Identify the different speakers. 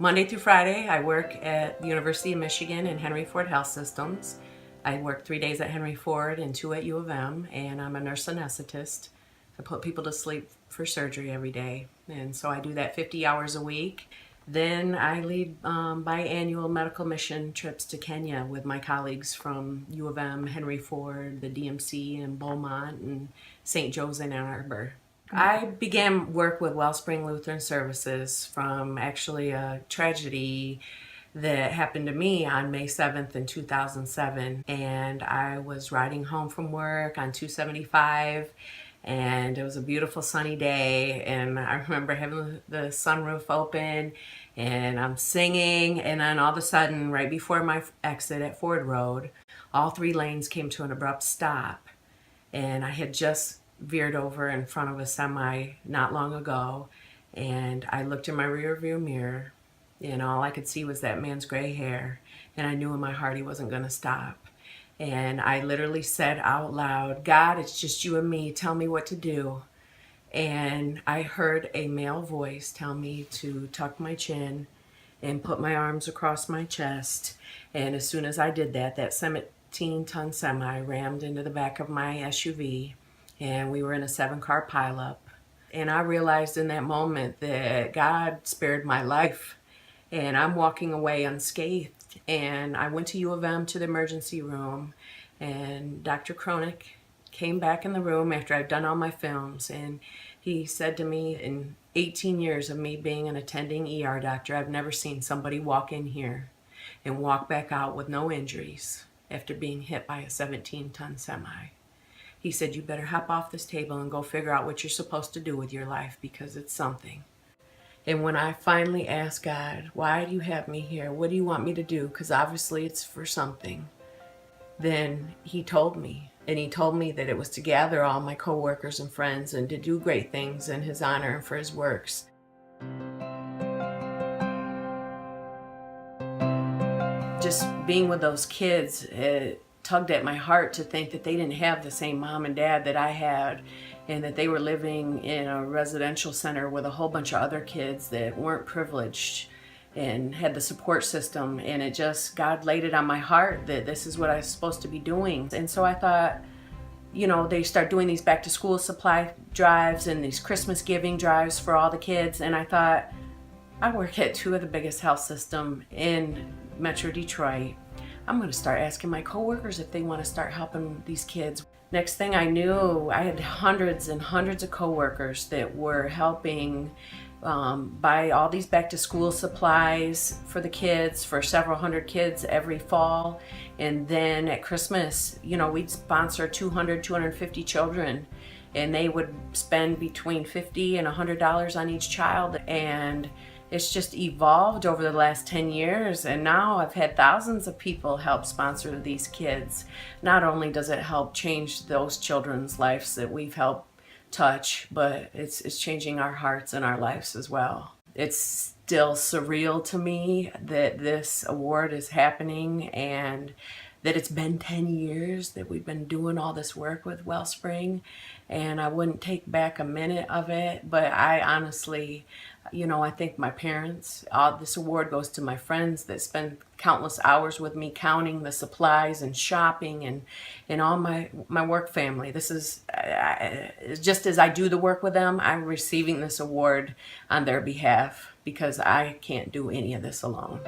Speaker 1: Monday through Friday, I work at the University of Michigan in Henry Ford Health Systems. I work 3 days at Henry Ford and 2 at U of M, and I'm a nurse anesthetist. I put people to sleep for surgery every day, and so I do that 50 hours a week. Then I lead biannual medical mission trips to Kenya with my colleagues from U of M, Henry Ford, the DMC in Beaumont, and St. Joe's in Ann Arbor. I began work with Wellspring Lutheran Services from actually a tragedy that happened to me on May 7th in 2007. And I was riding home from work on 275, and it was a beautiful sunny day. And I remember having the sunroof open, and I'm singing, and then all of a sudden, right before my exit at Ford Road, all 3 lanes came to an abrupt stop. And I had just veered over in front of a semi not long ago, and I looked in my rear view mirror, and all I could see was that man's gray hair, and I knew in my heart he wasn't going to stop. And I literally said out loud, "God, it's just you and me, tell me what to do." And I heard a male voice tell me to tuck my chin and put my arms across my chest. And as soon as I did that, that 17-ton semi rammed into the back of my SUV, and we were in a 7-car pileup. And I realized in that moment that God spared my life, and I'm walking away unscathed. And I went to U of M to the emergency room, and Dr. Cronick came back in the room after I'd done all my films, and he said to me, in 18 years of me being an attending ER doctor, I've never seen somebody walk in here and walk back out with no injuries after being hit by a 17-ton semi. He said, "You better hop off this table and go figure out what you're supposed to do with your life, because it's something." And when I finally asked God, "Why do you have me here? What do you want me to do? Because obviously it's for something." Then he told me, and he told me that it was to gather all my coworkers and friends and to do great things in his honor and for his works. Just being with those kids, it tugged at my heart to think that they didn't have the same mom and dad that I had, and that they were living in a residential center with a whole bunch of other kids that weren't privileged and had the support system. And it just, God laid it on my heart that this is what I was supposed to be doing. And so I thought, they start doing these back to school supply drives and these Christmas giving drives for all the kids. And I thought, I work at 2 of the biggest health systems in Metro Detroit. I'm going to start asking my coworkers if they want to start helping these kids. Next thing I knew, I had hundreds and hundreds of coworkers that were helping buy all these back to school supplies for the kids, for several hundred kids every fall. And then at Christmas, we'd sponsor 250 children, and they would spend between $50 and $100 on each child. And it's just evolved over the last 10 years, and now I've had thousands of people help sponsor these kids. Not only does it help change those children's lives that we've helped touch, but it's changing our hearts and our lives as well. It's still surreal to me that this award is happening, and that it's been 10 years that we've been doing all this work with Wellspring, and I wouldn't take back a minute of it. But I honestly, I think my parents, this award goes to my friends that spend countless hours with me counting the supplies and shopping, and all my work family. This is, just as I do the work with them, I'm receiving this award on their behalf, because I can't do any of this alone.